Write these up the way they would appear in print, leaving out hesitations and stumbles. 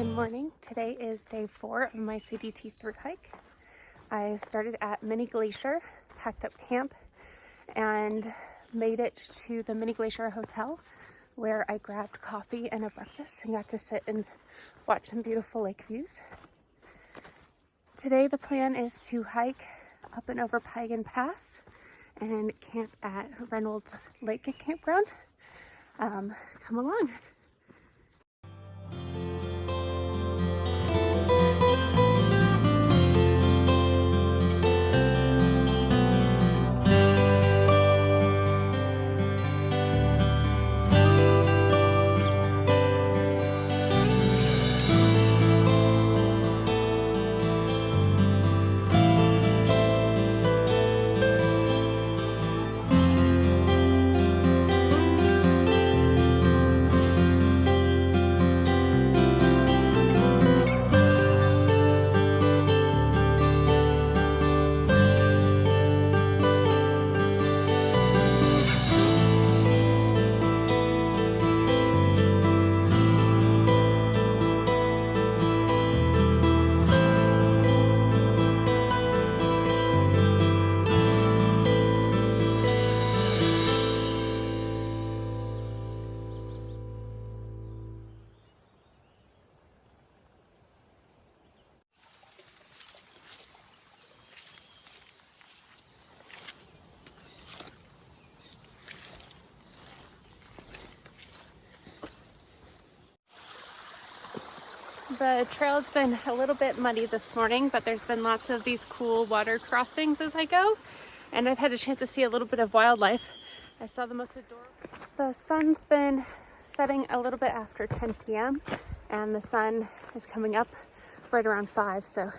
Good morning. Today is day 4 of my CDT through hike. I started at Mini Glacier, packed up camp, and made it to the Mini Glacier Hotel where I grabbed coffee and a breakfast and got to sit and watch some beautiful lake views. Today the plan is to hike up and over Pagan Pass and camp at Reynolds Lake Campground. Come along. The trail's been a little bit muddy this morning, but there's been lots of these cool water crossings as I go, and I've had a chance to see a little bit of wildlife. I saw the most adorable. The sun's been setting a little bit after 10 p.m. and the sun is coming up right around 5, so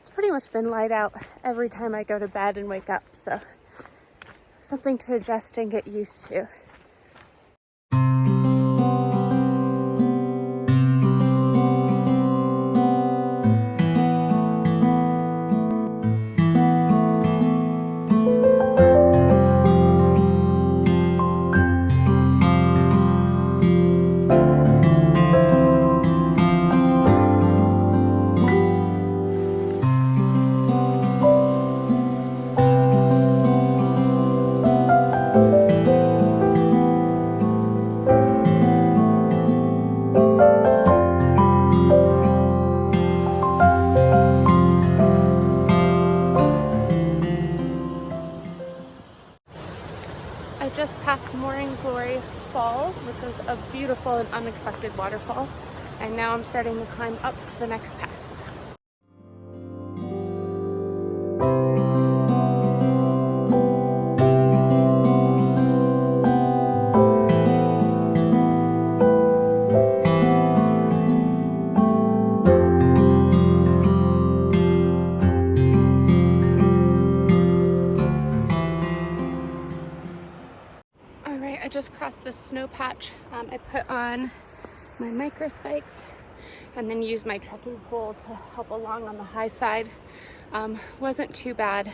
it's pretty much been light out every time I go to bed and wake up, so something to adjust and get used to. I just passed Morning Glory Falls, which was a beautiful and unexpected waterfall, and now I'm starting to climb up to the next pass. I just crossed this snow patch. I put on my micro spikes and then used my trekking pole to help along on the high side. Wasn't too bad.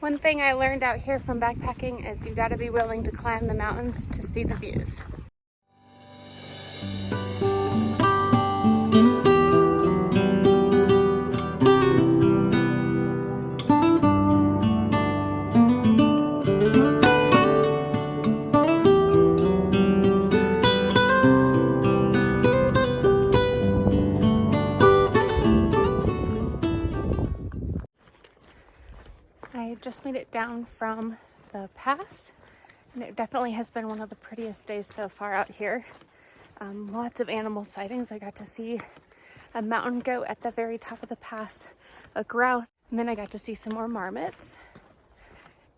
One thing I learned out here from backpacking is you gotta be willing to climb the mountains to see the views. I just made it down from the pass And it definitely has been one of the prettiest days so far out here. Lots of animal sightings. I got to see a mountain goat at the very top of the pass, a grouse, and then I got to see some more marmots.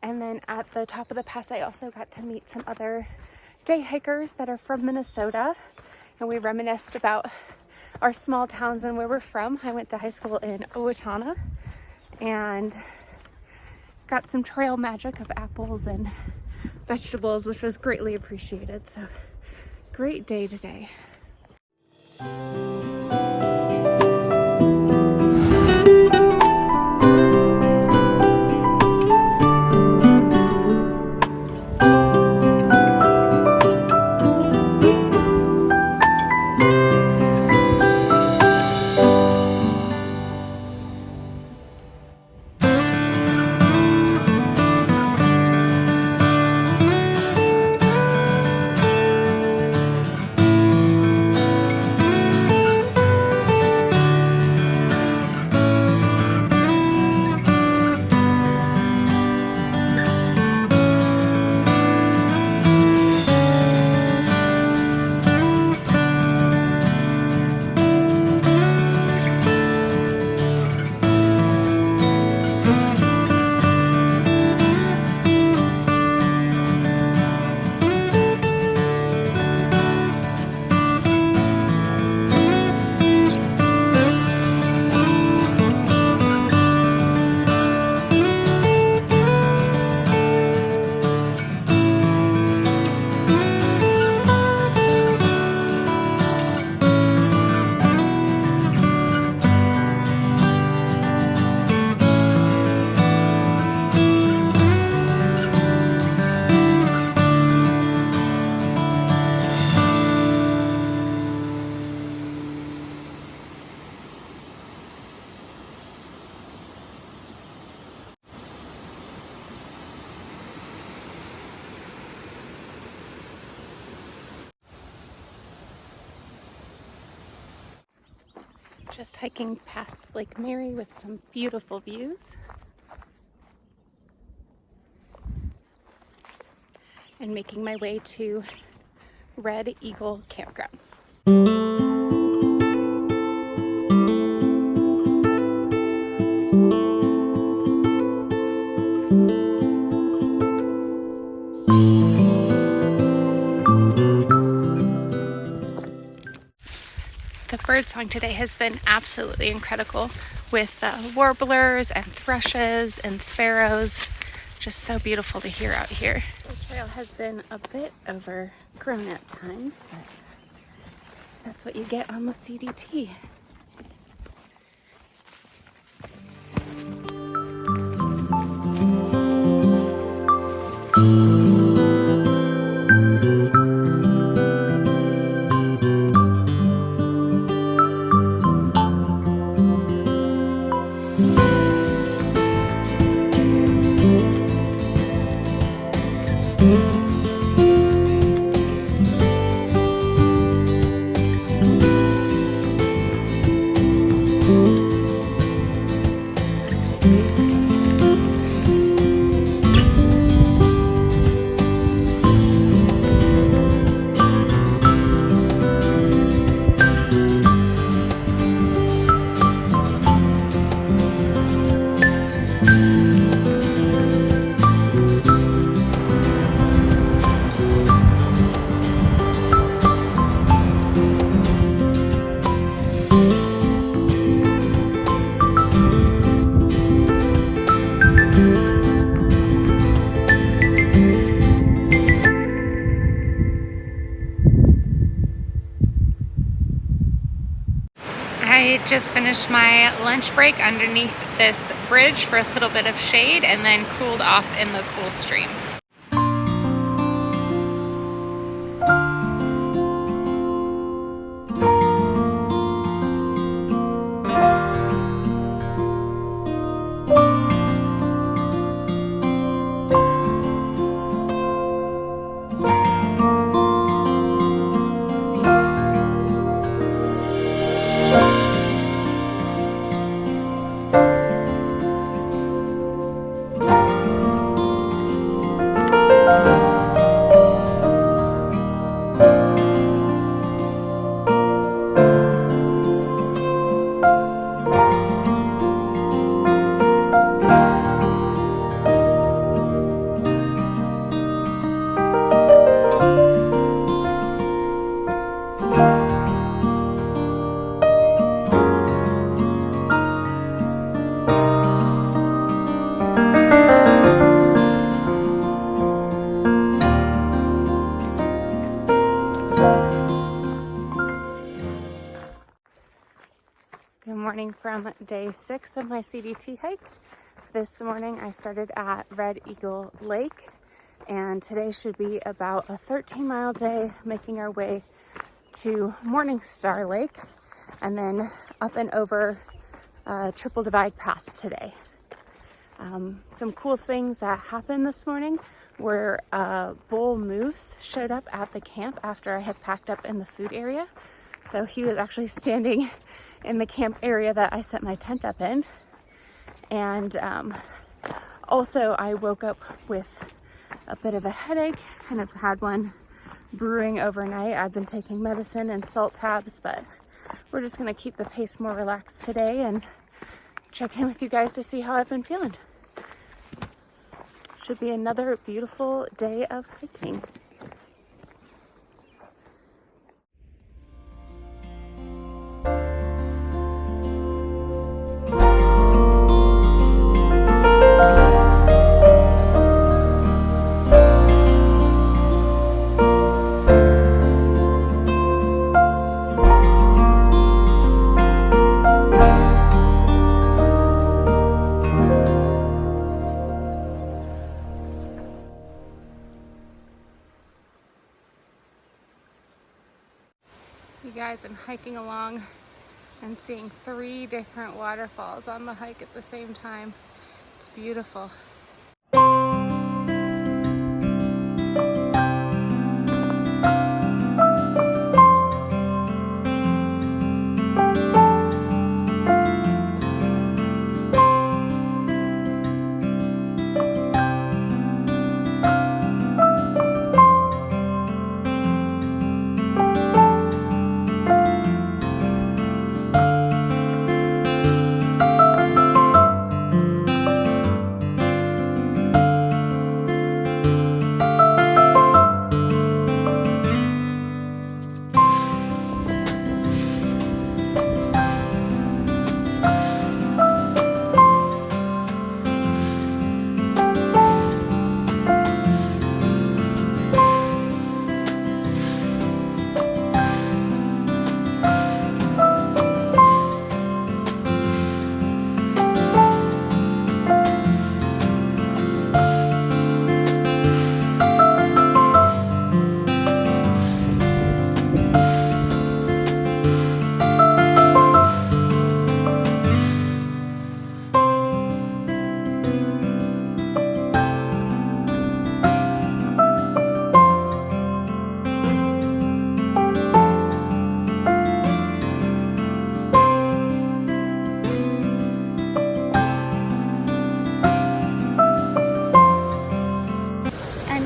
And then at the top of the pass, I also got to meet some other day hikers that are from Minnesota, and we reminisced about our small towns and where we're from. I went to high school in Owatonna and got some trail magic of apples and vegetables, which was greatly appreciated. So great day today. Just hiking past Lake Mary with some beautiful views. And making my way to Red Eagle Campground. The bird song today has been absolutely incredible with warblers and thrushes and sparrows. Just so beautiful to hear out here. The trail has been a bit overgrown at times, but that's what you get on the CDT. I just finished my lunch break underneath this bridge for a little bit of shade and then cooled off in the cool stream. from day 6 of my CDT hike. This morning I started at Red Eagle Lake, and today should be about a 13-mile day, making our way to Morning Star Lake and then up and over Triple Divide Pass today. Some cool things that happened this morning were a bull moose showed up at the camp after I had packed up in the food area. So he was actually standing in the camp area that I set my tent up in. And also I woke up with a bit of a headache, kind of had one brewing overnight. I've been taking medicine and salt tabs, but we're just gonna keep the pace more relaxed today and check in with you guys to see how I've been feeling. Should be another beautiful day of hiking. You guys, I'm hiking along and seeing 3 different waterfalls on the hike at the same time. It's beautiful.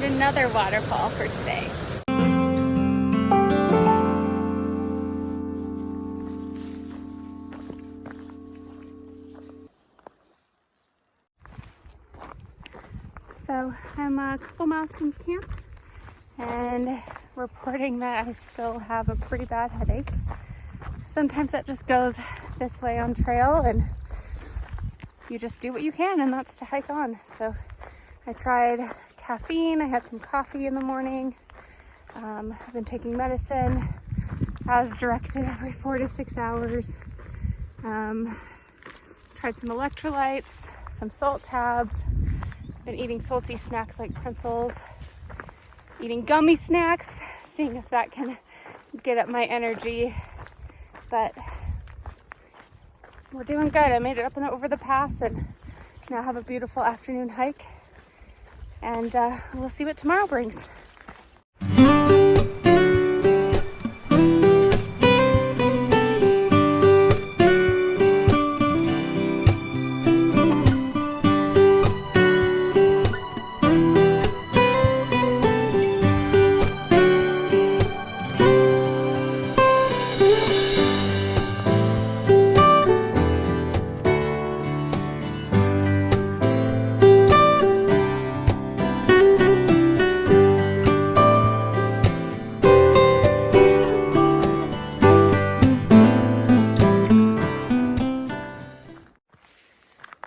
Another waterfall for today. So I'm a couple miles from camp and reporting that I still have a pretty bad headache. Sometimes that just goes this way on trail and you just do what you can, and that's to hike on. So I tried caffeine. I had some coffee in the morning. I've been taking medicine as directed every 4 to 6 hours. Tried some electrolytes, some salt tabs. Been eating salty snacks like pretzels. Eating gummy snacks, seeing if that can get up my energy. But we're doing good. I made it up and over the pass and now have a beautiful afternoon hike. And we'll see what tomorrow brings.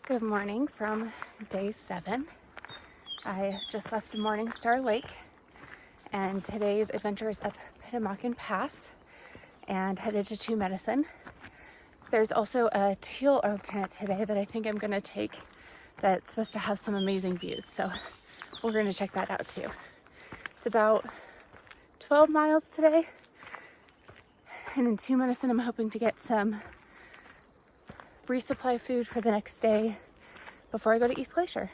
Good morning from day 7. I just left Morning Star Lake, and today's adventure is up Pitamakan Pass and headed to Two Medicine. There's also a teal alternate today that I think I'm gonna take that's supposed to have some amazing views. So we're gonna check that out too. It's about 12 miles today. And in 2 minutes, I'm hoping to get some resupply food for the next day before I go to East Glacier.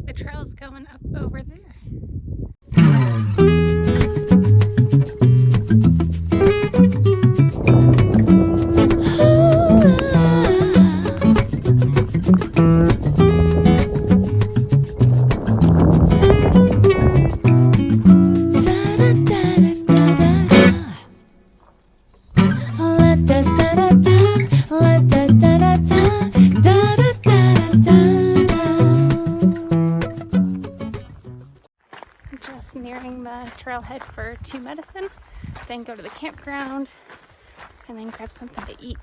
The trail's going up over there. Just nearing the trailhead for 2 Medicine, then go to the campground, and then grab something to eat.